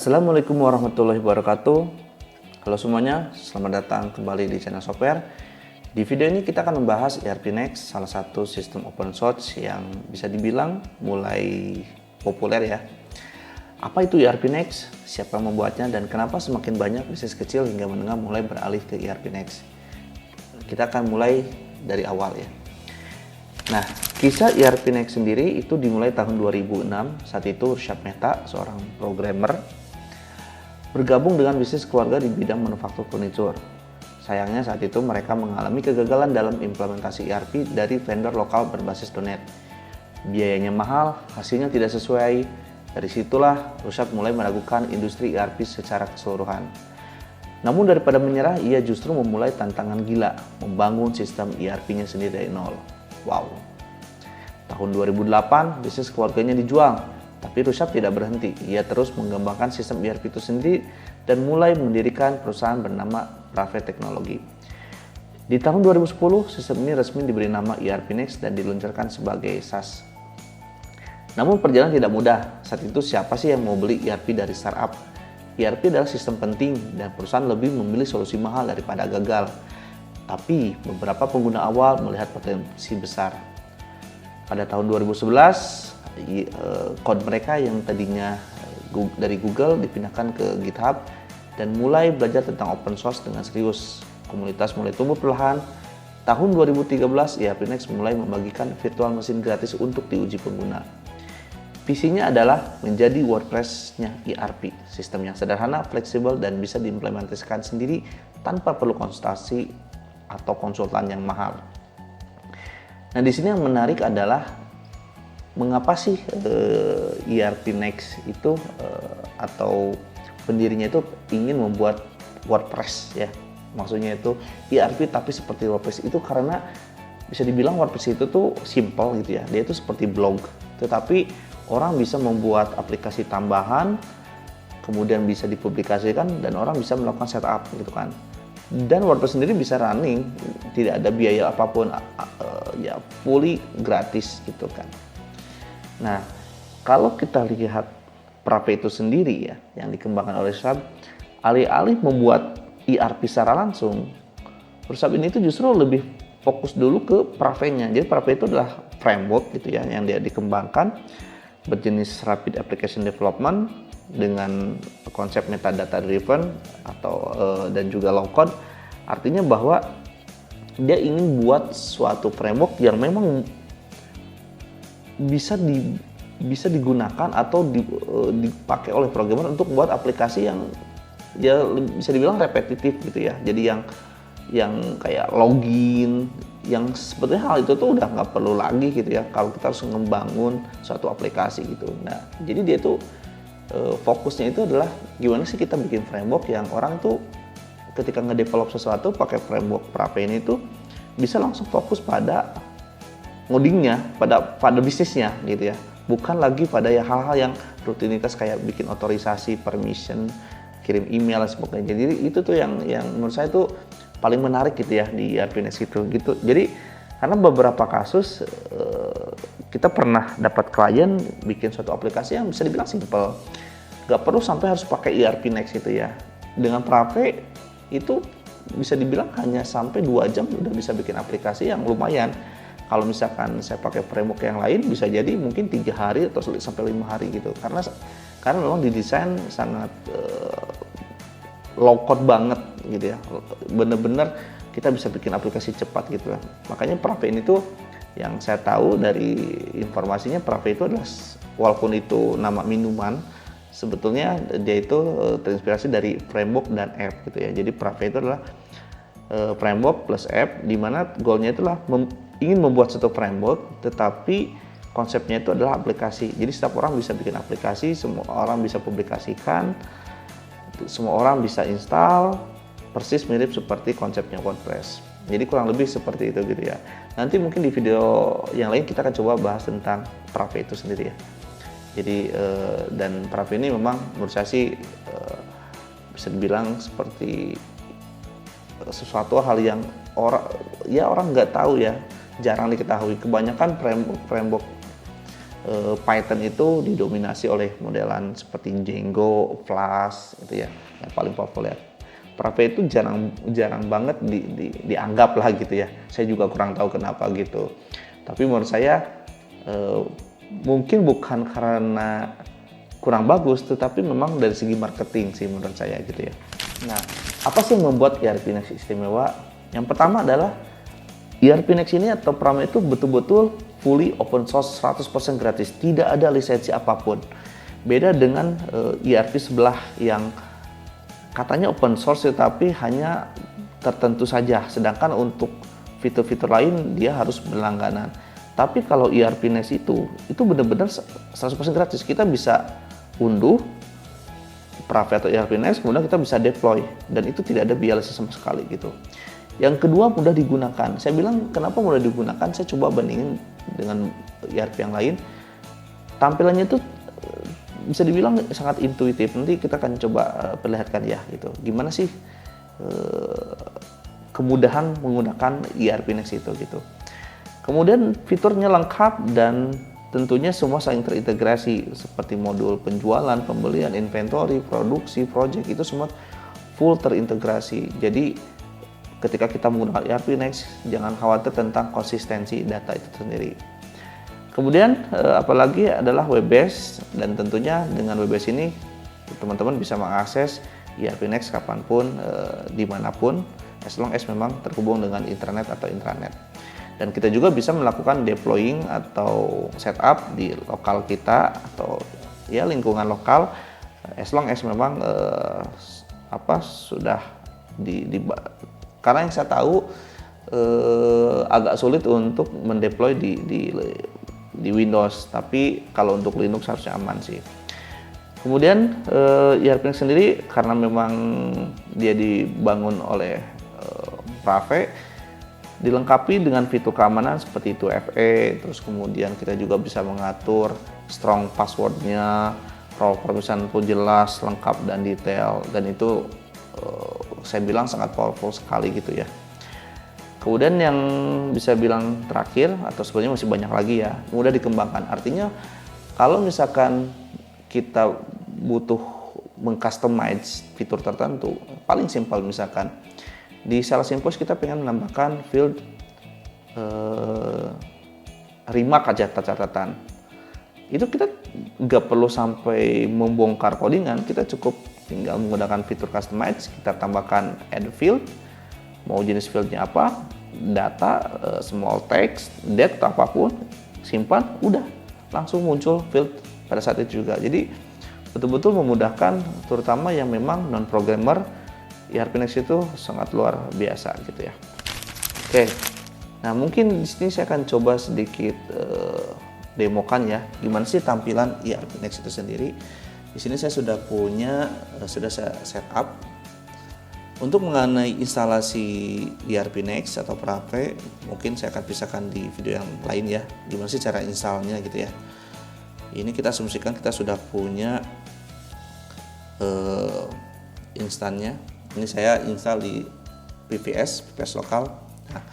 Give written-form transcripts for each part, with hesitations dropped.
Assalamualaikum warahmatullahi wabarakatuh. Halo semuanya, selamat datang kembali di channel Software. Di video ini kita akan membahas ERP Next, salah satu sistem open source yang bisa dibilang mulai populer ya. Apa itu ERP Next? Siapa yang membuatnya dan kenapa semakin banyak bisnis kecil hingga menengah mulai beralih ke ERP Next? Kita akan mulai dari awal ya. Nah, kisah ERP Next sendiri itu dimulai tahun 2006. Saat itu Rushad Mehta, seorang programmer, bergabung dengan bisnis keluarga di bidang manufaktur furniture. Sayangnya saat itu mereka mengalami kegagalan dalam implementasi ERP dari vendor lokal berbasis .NET. Biayanya mahal, hasilnya tidak sesuai. Dari situlah Rushad mulai meragukan industri ERP secara keseluruhan. Namun daripada menyerah, ia justru memulai tantangan gila, membangun sistem ERP-nya sendiri dari nol. Wow. Tahun 2008, bisnis keluarganya dijual. Tapi Rushad tidak berhenti, ia terus mengembangkan sistem ERP itu sendiri dan mulai mendirikan perusahaan bernama Brave Technology. Di tahun 2010, sistem ini resmi diberi nama ERP Next dan diluncurkan sebagai SaaS. Namun perjalanan tidak mudah. Saat itu siapa sih yang mau beli ERP dari startup? ERP adalah sistem penting dan perusahaan lebih memilih solusi mahal daripada gagal. Tapi beberapa pengguna awal melihat potensi besar. Pada tahun 2011, kode mereka yang tadinya dari Google dipindahkan ke GitHub dan mulai belajar tentang open source dengan serius. Komunitas mulai tumbuh perlahan. Tahun 2013, ERP Next mulai membagikan virtual mesin gratis untuk diuji pengguna. Visinya adalah menjadi WordPress-nya ERP, sistem yang sederhana, fleksibel, dan bisa diimplementasikan sendiri tanpa perlu konsultasi atau konsultan yang mahal. Nah, di sini yang menarik adalah mengapa sih ERP Next itu atau pendirinya itu ingin membuat WordPress ya. Maksudnya itu ERP tapi seperti WordPress itu karena bisa dibilang WordPress itu tuh simple gitu ya. Dia itu seperti blog, tetapi orang bisa membuat aplikasi tambahan, kemudian bisa dipublikasikan dan orang bisa melakukan setup gitu kan. Dan WordPress sendiri bisa running, tidak ada biaya apapun, ya fully gratis gitu kan. Nah, kalau kita lihat Brave itu sendiri ya, yang dikembangkan oleh Rushad, alih-alih membuat ERP secara langsung, Rushad ini itu justru lebih fokus dulu ke Brave-nya. Jadi Brave itu adalah framework gitu ya, yang dia dikembangkan berjenis rapid application development dengan konsep metadata driven atau dan juga low code. Artinya bahwa dia ingin buat suatu framework yang memang bisa digunakan atau dipakai oleh programmer untuk buat aplikasi yang ya bisa dibilang repetitif gitu ya. Jadi yang kayak login, yang sebetulnya hal itu tuh udah nggak perlu lagi gitu ya kalau kita harus membangun suatu aplikasi gitu. Nah, jadi dia tuh fokusnya itu adalah gimana sih kita bikin framework yang orang tuh ketika ngedevelop sesuatu pakai framework Brave ini tuh bisa langsung fokus pada ngodingnya, pada bisnisnya gitu ya. Bukan lagi pada ya hal-hal yang rutinitas kayak bikin otorisasi, permission, kirim email dan sebagainya. Jadi itu tuh yang menurut saya tuh paling menarik gitu ya di ERP Next itu gitu. Jadi karena beberapa kasus kita pernah dapat klien bikin suatu aplikasi yang bisa dibilang simple, nggak perlu sampai harus pakai ERP Next itu ya. Dengan Brave itu bisa dibilang hanya sampai 2 jam udah bisa bikin aplikasi yang lumayan. Kalau misalkan saya pakai framework yang lain bisa jadi mungkin 3 hari atau sampai 5 hari gitu. Karena memang didesain sangat low code banget gitu ya. Bener-bener kita bisa bikin aplikasi cepat gitu ya. Makanya Brave ini tuh yang saya tahu dari informasinya, Brave itu adalah walaupun itu nama minuman, sebetulnya dia itu terinspirasi dari framework dan app gitu ya. Jadi Brave itu adalah framework plus app, di mana goalnya itulah ingin membuat satu framework, tetapi konsepnya itu adalah aplikasi. Jadi setiap orang bisa bikin aplikasi, semua orang bisa publikasikan, semua orang bisa install, persis mirip seperti konsepnya WordPress. Jadi kurang lebih seperti itu gitu ya. Nanti mungkin di video yang lain kita akan coba bahas tentang Brave itu sendiri ya. Jadi dan Brave ini memang menurut saya sih bisa dibilang seperti sesuatu hal yang orang nggak tahu ya, jarang diketahui. Kebanyakan framework Python itu didominasi oleh modelan seperti Django, Flask gitu ya, yang paling populer. Prave itu jarang banget dianggap lah gitu ya. Saya juga kurang tahu kenapa gitu. Tapi menurut saya mungkin bukan karena kurang bagus, tetapi memang dari segi marketing sih menurut saya gitu ya. Nah, apa sih yang membuat ERP Next istimewa? Yang pertama adalah ERP Next ini atau Prame itu betul-betul fully open source, 100% gratis, tidak ada lisensi apapun. Beda dengan ERP sebelah yang katanya open source tetapi hanya tertentu saja, sedangkan untuk fitur-fitur lain dia harus berlangganan. Tapi kalau ERP Next itu benar-benar 100% gratis. Kita bisa unduh Prave atau ERP Next, kemudian kita bisa deploy, dan itu tidak ada biaya sama sekali gitu. Yang kedua, mudah digunakan. Saya bilang kenapa mudah digunakan, saya coba bandingin dengan ERP yang lain. Tampilannya itu bisa dibilang sangat intuitif. Nanti kita akan coba perlihatkan ya gitu. Gimana sih kemudahan menggunakan ERP Next itu gitu. Kemudian fiturnya lengkap dan tentunya semua saling terintegrasi seperti modul penjualan, pembelian, inventory, produksi, project, itu semua full terintegrasi. Jadi ketika kita menggunakan ERP Next, jangan khawatir tentang konsistensi data itu sendiri. Kemudian apalagi adalah web based, dan tentunya dengan web based ini teman-teman bisa mengakses ERP Next kapanpun, dimanapun, as long as memang terhubung dengan internet atau intranet. Dan kita juga bisa melakukan deploying atau setup di lokal kita atau ya lingkungan lokal, as long as memang sudah karena yang saya tahu agak sulit untuk mendeploy di Windows, tapi kalau untuk Linux harusnya aman sih. Kemudian ERP sendiri karena memang dia dibangun oleh Prave, dilengkapi dengan fitur keamanan seperti 2FA, terus kemudian kita juga bisa mengatur strong passwordnya, role permission pun jelas, lengkap dan detail, dan itu saya bilang sangat powerful sekali gitu ya. Kemudian yang bisa bilang terakhir, atau sebenarnya masih banyak lagi ya, mudah dikembangkan. Artinya kalau misalkan kita butuh mengcustomize fitur tertentu, paling simpel misalkan di Sales Invoice kita pengen menambahkan field remark aja catatan. Itu kita nggak perlu sampai membongkar codingan, kita cukup tinggal menggunakan fitur customize, kita tambahkan add field, mau jenis fieldnya apa, data, small text, date atau apapun, simpan, udah langsung muncul field pada saat itu juga. Jadi betul-betul memudahkan, terutama yang memang non-programmer. ERP Next itu sangat luar biasa gitu ya. Oke, nah mungkin di sini saya akan coba sedikit demokan ya, gimana sih tampilan ERP Next itu sendiri. Di sini saya sudah sudah saya setup. Untuk mengenai instalasi ERP Next atau Prave, mungkin saya akan pisahkan di video yang lain ya, gimana sih cara installnya gitu ya. Ini kita asumsikan kita sudah punya instannya. Ini saya install di PVS lokal. Nah,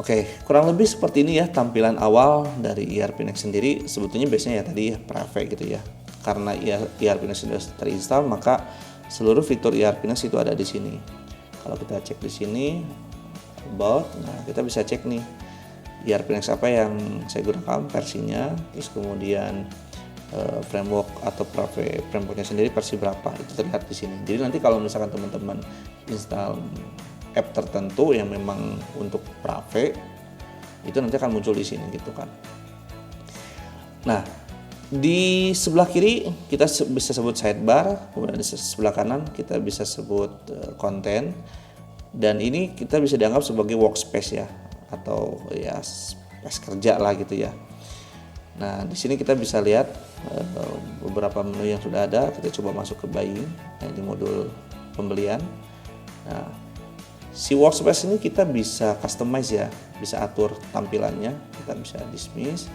oke, kurang lebih seperti ini ya tampilan awal dari ERP Next sendiri. Sebetulnya biasanya ya tadi ya Prave gitu ya. Karena ERP Next sudah terinstall, maka seluruh fitur ERP Next itu ada di sini. Kalau kita cek di sini about, nah kita bisa cek nih ERP Next apa yang saya gunakan versinya, terus kemudian framework atau Prave frameworknya sendiri versi berapa, itu terlihat di sini. Jadi nanti kalau misalkan teman-teman install app tertentu yang memang untuk Prave, itu nanti akan muncul di sini gitu kan. Nah, di sebelah kiri kita bisa sebut sidebar, kemudian di sebelah kanan kita bisa sebut konten, dan ini kita bisa dianggap sebagai workspace ya, atau ya space kerja lah gitu ya. Nah, di sini kita bisa lihat beberapa menu yang sudah ada. Kita coba masuk ke buying, nah, di modul pembelian. Nah, si workspace ini kita bisa customize ya, bisa atur tampilannya, kita bisa dismiss.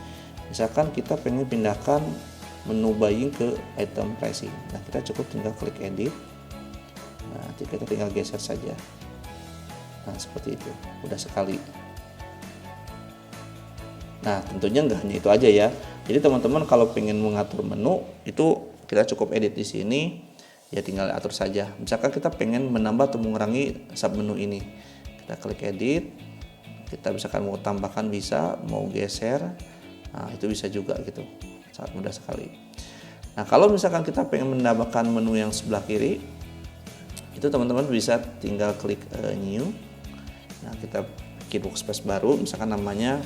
Misalkan kita pengen pindahkan menu buying ke item pricing, nah kita cukup tinggal klik edit. Nah, kita tinggal geser saja. Nah, seperti itu, mudah sekali. Nah, tentunya nggak hanya itu aja ya, Jadi teman-teman kalau pengen mengatur menu itu kita cukup edit di sini, ya tinggal atur saja. Misalkan kita pengen menambah atau mengurangi sub menu ini, kita klik edit, kita misalkan mau tambahkan bisa, mau geser, nah itu bisa juga gitu, sangat mudah sekali. Nah kalau misalkan kita pengen menambahkan menu yang sebelah kiri, itu teman-teman bisa tinggal klik new. Nah kita bikin workspace baru, misalkan namanya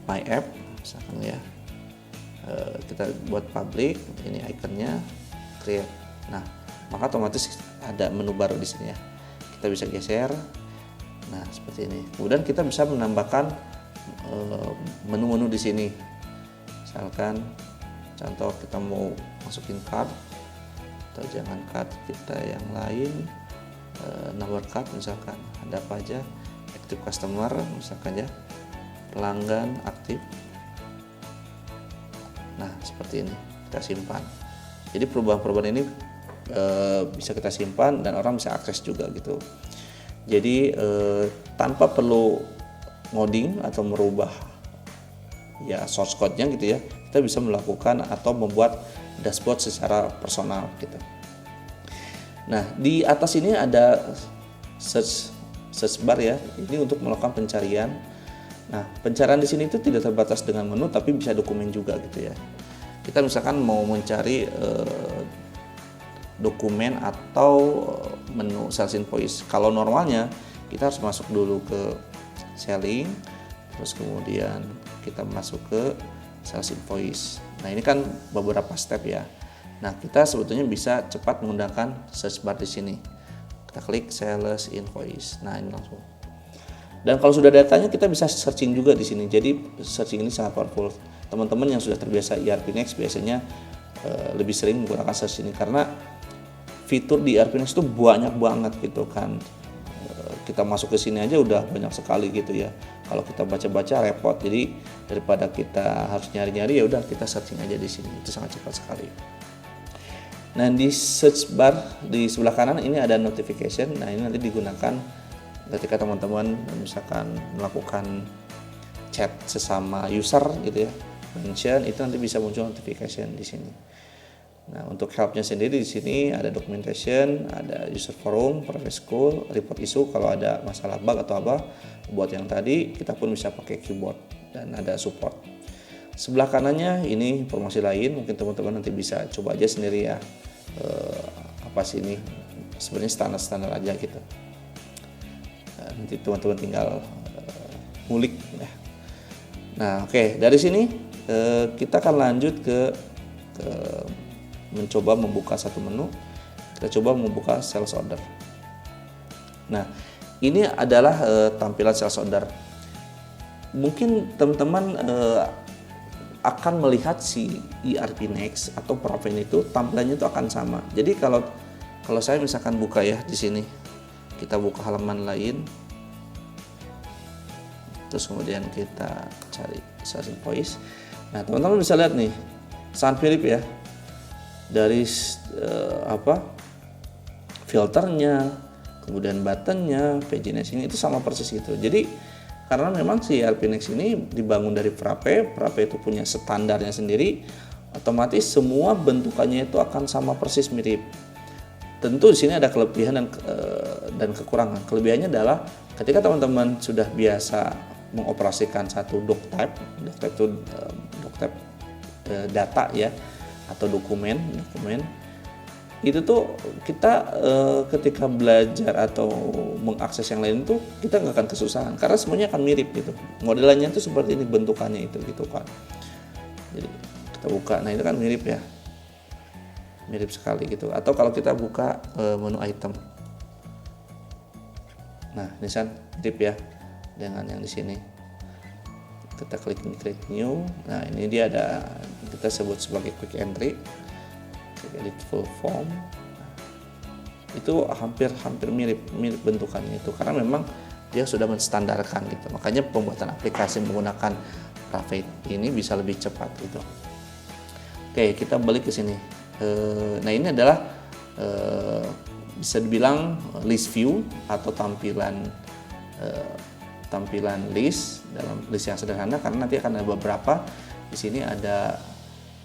my app, misalkan ya. Kita buat public, ini ikonnya create. Nah maka otomatis ada menu baru di sini ya. Kita bisa geser. Nah seperti ini. Kemudian kita bisa menambahkan menu-menu di sini. Misalkan contoh kita mau masukin card atau jangan card, kita yang lain, nomor card misalkan ada apa aja, active customer misalkan ya, pelanggan aktif. Nah seperti ini kita simpan. Jadi perubahan-perubahan ini bisa kita simpan dan orang bisa akses juga gitu. Jadi tanpa perlu ngoding atau merubah ya source code-nya gitu ya, kita bisa melakukan atau membuat dashboard secara personal gitu. Nah di atas ini ada search bar ya, ini untuk melakukan pencarian. Nah pencarian di sini itu tidak terbatas dengan menu tapi bisa dokumen juga gitu ya. Kita misalkan mau mencari dokumen atau menu sales invoice. Kalau normalnya kita harus masuk dulu ke selling, terus kemudian kita masuk ke sales invoice. Nah ini kan beberapa step ya. Nah kita sebetulnya bisa cepat menggunakan search bar di sini. Kita klik sales invoice. Nah ini langsung. Dan kalau sudah datanya kita bisa searching juga di sini. Jadi searching ini sangat powerful. Teman-teman yang sudah terbiasa ERP Next biasanya lebih sering menggunakan search ini karena fitur di ERP Next itu banyak banget gitu kan. Kita masuk ke sini aja udah banyak sekali gitu ya. Kalau kita baca-baca repot. Jadi daripada kita harus nyari-nyari ya udah kita searching aja di sini. Itu sangat cepat sekali. Nah, di search bar di sebelah kanan ini ada notification. Nah, ini nanti digunakan ketika teman-teman misalkan melakukan chat sesama user gitu ya. Mention itu nanti bisa muncul notification di sini. Nah, untuk helpnya sendiri di sini ada documentation, ada user forum, private school, report issue kalau ada masalah bug atau apa. Buat yang tadi kita pun bisa pakai keyboard dan ada support. Sebelah kanannya ini informasi lain, mungkin teman-teman nanti bisa coba aja sendiri ya. Apa sih ini? Sebenarnya standar-standar aja gitu. Nanti teman-teman tinggal ngulik ya. Nah, oke, dari sini kita akan lanjut ke mencoba membuka satu menu. Kita coba membuka sales order. Nah, ini adalah tampilan sales order. Mungkin teman-teman akan melihat si ERP Next atau Proven itu tampilannya itu akan sama. Jadi kalau saya misalkan buka ya di sini, kita buka halaman lain, terus kemudian kita cari sales invoice. Nah, teman-teman bisa lihat nih, sangat mirip ya. Dari filternya, kemudian buttonnya, pagination itu sama persis gitu. Jadi karena memang si ERP Next ini dibangun dari Frappe itu punya standarnya sendiri, otomatis semua bentukannya itu akan sama persis mirip. Tentu di sini ada kelebihan dan kekurangan. Kelebihannya adalah ketika teman-teman sudah biasa mengoperasikan satu doc type itu data ya, atau dokumen itu tuh kita ketika belajar atau mengakses yang lain tuh kita nggak akan kesusahan karena semuanya akan mirip gitu, modelannya tuh seperti ini, bentukannya itu gitu kan. Jadi kita buka, nah itu kan mirip ya, mirip sekali gitu. Atau kalau kita buka menu item, nah ini kan mirip ya dengan yang di sini. Kita klik create new. Nah ini dia ada, kita sebut sebagai quick entry, edit full form. Itu hampir mirip bentukannya itu karena memang dia sudah menstandarkan gitu. Makanya pembuatan aplikasi menggunakan Frappe ini bisa lebih cepat gitu. Oke, kita balik ke sini. Nah ini adalah bisa dibilang list view atau tampilan list dalam list yang sederhana, karena nanti akan ada beberapa Di sini ada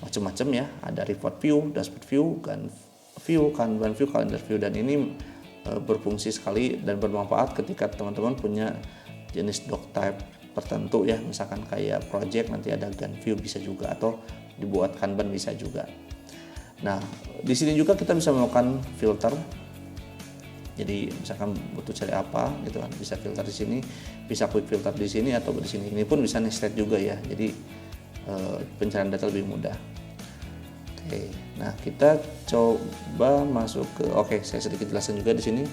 macam-macam ya, ada report view, dashboard view, view, Kanban view, calendar view, dan ini berfungsi sekali dan bermanfaat ketika teman-teman punya jenis doc type tertentu ya, misalkan kayak project nanti ada Gantt view bisa juga, atau dibuat Kanban bisa juga. Nah, di sini juga kita bisa melakukan filter. Jadi misalkan butuh cari apa gitu kan, bisa filter di sini, bisa quick filter di sini atau di sini. Ini pun bisa nested juga ya. Jadi pencarian data lebih mudah. Oke, nah kita coba masuk ke saya sedikit jelaskan juga di sini.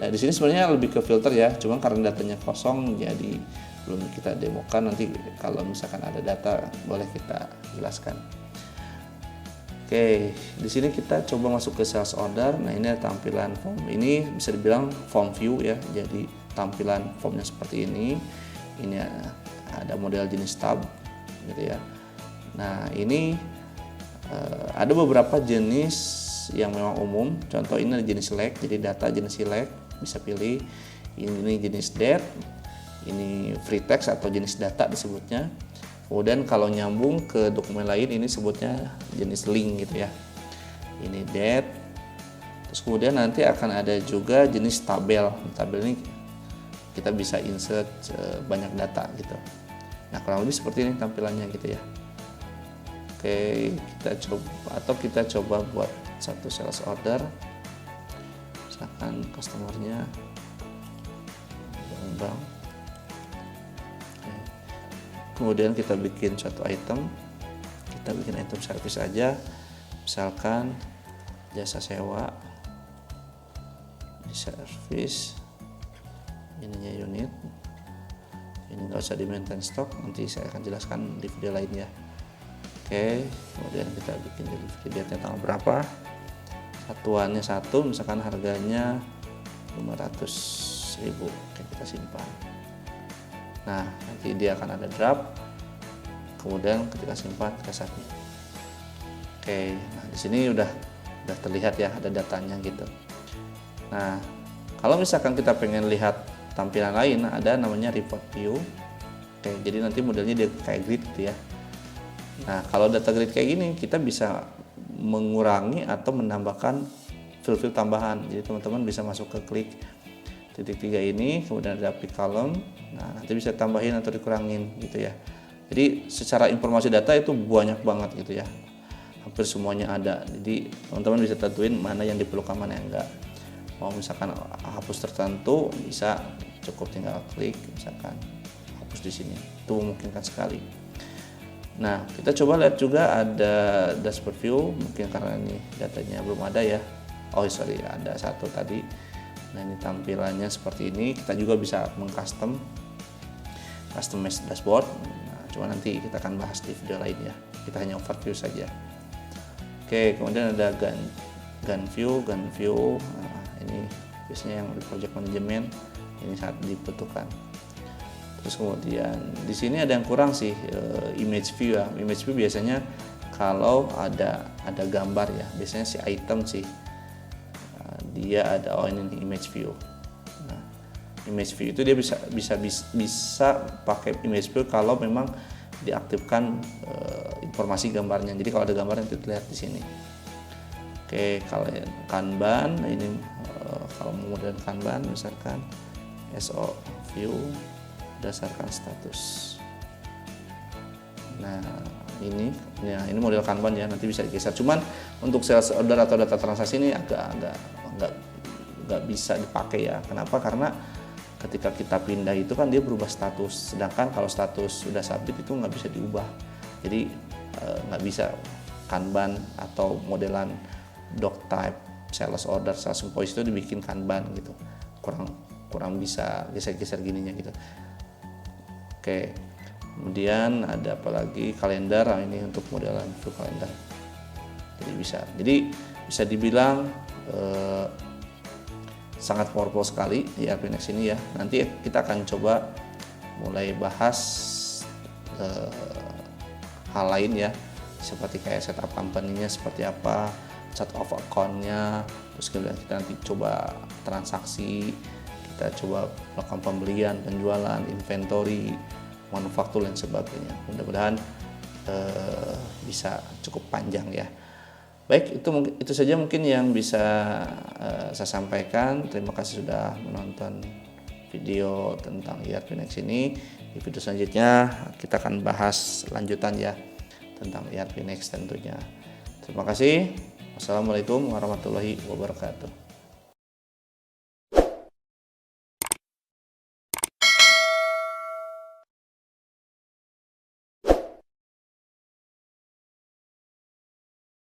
Nah, di sini sebenarnya lebih ke filter ya, cuma karena datanya kosong jadi belum kita demokan. Nanti kalau misalkan ada data boleh kita jelaskan. Oke, di sini kita coba masuk ke sales order. Nah, ini ada tampilan form. Ini bisa dibilang form view ya. Jadi tampilan formnya seperti ini. Ini ada model jenis tab gitu ya. Nah, ini ada beberapa jenis yang memang umum. Contoh ini ada jenis select, jadi data jenis select bisa pilih. Ini jenis date, ini free text atau jenis data disebutnya. Kemudian kalau nyambung ke dokumen lain ini sebutnya jenis link gitu ya. Ini date. Terus kemudian nanti akan ada juga jenis tabel. Tabel ini kita bisa insert banyak data gitu. Nah, kurang lebih seperti ini tampilannya gitu ya. Oke, kita coba buat satu sales order. Misalkan customernya Bang. Kemudian kita bikin suatu item, kita bikin item service aja, misalkan jasa sewa di service, ininya unit, ini nggak usah di maintain stock, nanti saya akan jelaskan di video lainnya. Oke, kemudian kita bikin delivery date-nya tanggal berapa, satuannya 1, misalkan harganya 500.000. Oke, kita simpan. Nah, nanti dia akan ada draft. Kemudian ketika simpan, kita submit. Oke, nah di sini udah terlihat ya ada datanya gitu. Nah, kalau misalkan kita pengen lihat tampilan lain, ada namanya report view. Oke, jadi nanti modelnya dia kayak grid gitu ya. Nah, kalau data grid kayak gini, kita bisa mengurangi atau menambahkan fill-fill tambahan. Jadi teman-teman bisa masuk ke klik titik 3 ini, kemudian ada pick column. Nah, nanti bisa tambahin atau dikurangin gitu ya. Jadi secara informasi data itu banyak banget gitu ya. Hampir semuanya ada. Jadi teman-teman bisa tentuin mana yang diperlukan, mana yang enggak. Mau misalkan hapus tertentu, bisa cukup tinggal klik misalkan hapus di sini. Itu memungkinkan sekali. Nah, kita coba lihat juga ada dashboard view, mungkin karena ini datanya belum ada ya. Ada satu tadi. Nah, ini tampilannya seperti ini. Kita juga bisa customize dashboard. Nah, cuma nanti kita akan bahas di video lain ya. Kita hanya overview saja. Oke, kemudian ada Gantt view. Nah, ini biasanya yang di project management ini saat dibutuhkan. Terus kemudian di sini ada yang kurang sih, image view ya. Image view biasanya kalau ada gambar ya. Biasanya si item sih. Dia ada ini image view. Nah, image view itu dia bisa pakai image view kalau memang diaktifkan informasi gambarnya. Jadi kalau ada gambar yang terlihat di sini. Oke, kalau Kanban ini kalau menggunakan Kanban misalkan SO view berdasarkan status. Nah, ini model Kanban ya, nanti bisa digeser. Cuman untuk sales order atau data transaksi ini nggak bisa dipakai ya. Kenapa? Karena ketika kita pindah itu kan dia berubah status, sedangkan kalau status sudah submit itu nggak bisa diubah. Jadi nggak bisa Kanban atau modelan doc type sales order sales invoice itu dibikin Kanban gitu, kurang bisa geser-geser gininya gitu. Oke, kemudian ada apa lagi, kalender. Ini untuk modelan view kalender. Jadi bisa dibilang sangat powerful sekali ERP Next ini ya. Nanti kita akan coba mulai bahas hal lain ya, seperti kayak setup company-nya seperti apa, chart of account-nya, terus kemudian kita nanti coba transaksi, kita coba melakukan pembelian, penjualan, inventory, manufaktur dan sebagainya. Mudah-mudahan bisa cukup panjang ya. Baik, itu saja mungkin yang bisa saya sampaikan. Terima kasih sudah menonton video tentang ERP Next ini. Di video selanjutnya kita akan bahas lanjutan ya tentang ERP Next tentunya. Terima kasih. Wassalamualaikum warahmatullahi wabarakatuh.